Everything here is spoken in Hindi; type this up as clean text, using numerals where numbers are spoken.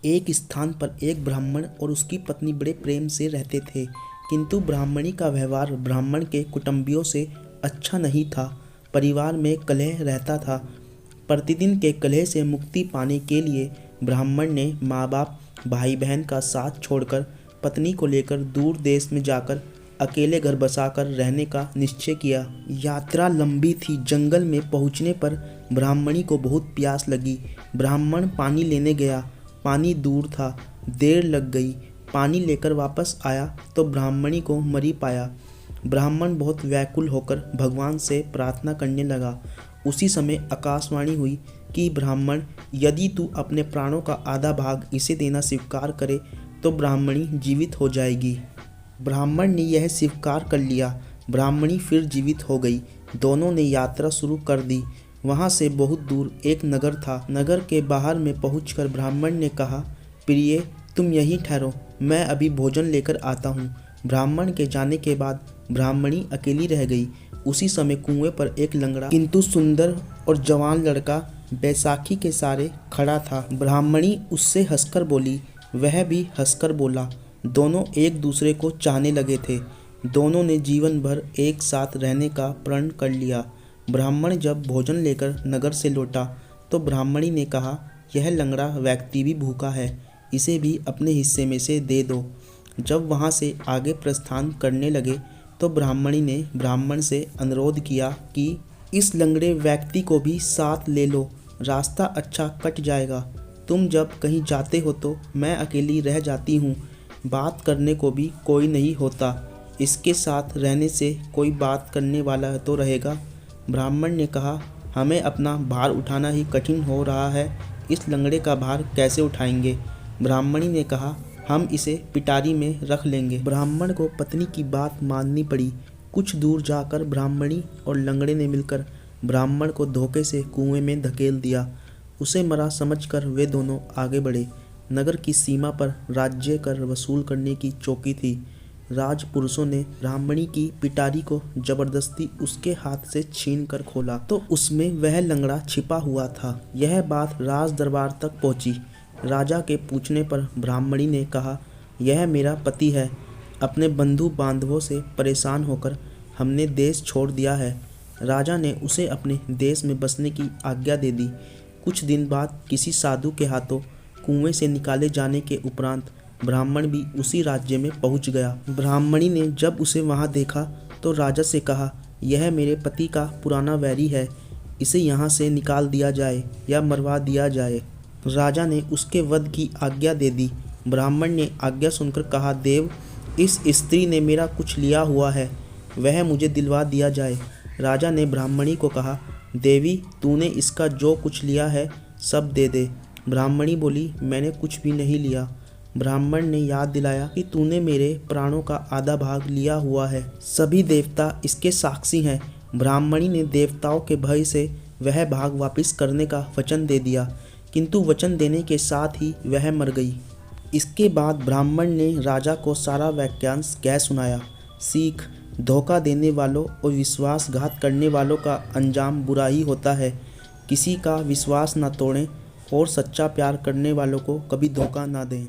एक स्थान पर एक ब्राह्मण और उसकी पत्नी बड़े प्रेम से रहते थे, किंतु ब्राह्मणी का व्यवहार ब्राह्मण के कुटुंबियों से अच्छा नहीं था। परिवार में कलह रहता था। प्रतिदिन के कलह से मुक्ति पाने के लिए ब्राह्मण ने माँ बाप, भाई बहन का साथ छोड़कर पत्नी को लेकर दूर देश में जाकर अकेले घर बसाकर रहने का निश्चय किया। यात्रा लंबी थी। जंगल में पहुंचने पर ब्राह्मणी को बहुत प्यास लगी। ब्राह्मण पानी लेने गया। पानी दूर था, देर लग गई। पानी लेकर वापस आया तो ब्राह्मणी को मरी पाया। ब्राह्मण बहुत व्याकुल होकर भगवान से प्रार्थना करने लगा। उसी समय आकाशवाणी हुई कि ब्राह्मण, यदि तू अपने प्राणों का आधा भाग इसे देना स्वीकार करे तो ब्राह्मणी जीवित हो जाएगी। ब्राह्मण ने यह स्वीकार कर लिया। ब्राह्मणी फिर जीवित हो गई। दोनों ने यात्रा शुरू कर दी। वहाँ से बहुत दूर एक नगर था। नगर के बाहर में पहुंचकर ब्राह्मण ने कहा, प्रिय, तुम यहीं ठहरो, मैं अभी भोजन लेकर आता हूँ। ब्राह्मण के जाने के बाद ब्राह्मणी अकेली रह गई। उसी समय कुएं पर एक लंगड़ा किंतु सुंदर और जवान लड़का बैसाखी के सहारे खड़ा था। ब्राह्मणी उससे हंसकर बोली, वह भी हंसकर बोला। दोनों एक दूसरे को चाहने लगे थे। दोनों ने जीवन भर एक साथ रहने का प्रण कर लिया। ब्राह्मण जब भोजन लेकर नगर से लौटा तो ब्राह्मणी ने कहा, यह लंगड़ा व्यक्ति भी भूखा है, इसे भी अपने हिस्से में से दे दो। जब वहाँ से आगे प्रस्थान करने लगे तो ब्राह्मणी ने ब्राह्मण से अनुरोध किया कि इस लंगड़े व्यक्ति को भी साथ ले लो, रास्ता अच्छा कट जाएगा। तुम जब कहीं जाते हो तो मैं अकेली रह जाती हूँ, बात करने को भी कोई नहीं होता। इसके साथ रहने से कोई बात करने वाला तो रहेगा। ब्राह्मण ने कहा, हमें अपना भार उठाना ही कठिन हो रहा है, इस लंगड़े का भार कैसे उठाएंगे। ब्राह्मणी ने कहा, हम इसे पिटारी में रख लेंगे। ब्राह्मण को पत्नी की बात माननी पड़ी। कुछ दूर जाकर ब्राह्मणी और लंगड़े ने मिलकर ब्राह्मण को धोखे से कुएं में धकेल दिया। उसे मरा समझकर वे दोनों आगे बढ़े। नगर की सीमा पर राज्य कर वसूल करने की चौकी थी। राजपुरुषों ने ब्राह्मणी की पिटारी को जबरदस्ती उसके हाथ से छीन कर खोला तो उसमें वह लंगड़ा छिपा हुआ था। यह बात राज दरबार तक पहुंची। राजा के पूछने पर ब्राह्मणी ने कहा, यह मेरा पति है। अपने बंधु बांधवों से परेशान होकर हमने देश छोड़ दिया है। राजा ने उसे अपने देश में बसने की आज्ञा दे दी। कुछ दिन बाद किसी साधु के हाथों कुएं से निकाले जाने के उपरांत ब्राह्मण भी उसी राज्य में पहुंच गया। ब्राह्मणी ने जब उसे वहां देखा तो राजा से कहा, यह मेरे पति का पुराना वैरी है, इसे यहाँ से निकाल दिया जाए या मरवा दिया जाए। राजा ने उसके वध की आज्ञा दे दी। ब्राह्मण ने आज्ञा सुनकर कहा, देव, इस स्त्री ने मेरा कुछ लिया हुआ है, वह मुझे दिलवा दिया जाए। राजा ने ब्राह्मणी को कहा, देवी, तूने इसका जो कुछ लिया है सब दे दे। ब्राह्मणी बोली, मैंने कुछ भी नहीं लिया। ब्राह्मण ने याद दिलाया कि तूने मेरे प्राणों का आधा भाग लिया हुआ है, सभी देवता इसके साक्षी हैं। ब्राह्मणी ने देवताओं के भय से वह भाग वापस करने का वचन दे दिया, किंतु वचन देने के साथ ही वह मर गई। इसके बाद ब्राह्मण ने राजा को सारा वाक्यांश कह सुनाया। सीख, धोखा देने वालों और विश्वासघात करने वालों का अंजाम बुरा ही होता है। किसी का विश्वास न तोड़ें और सच्चा प्यार करने वालों को कभी धोखा ना दें।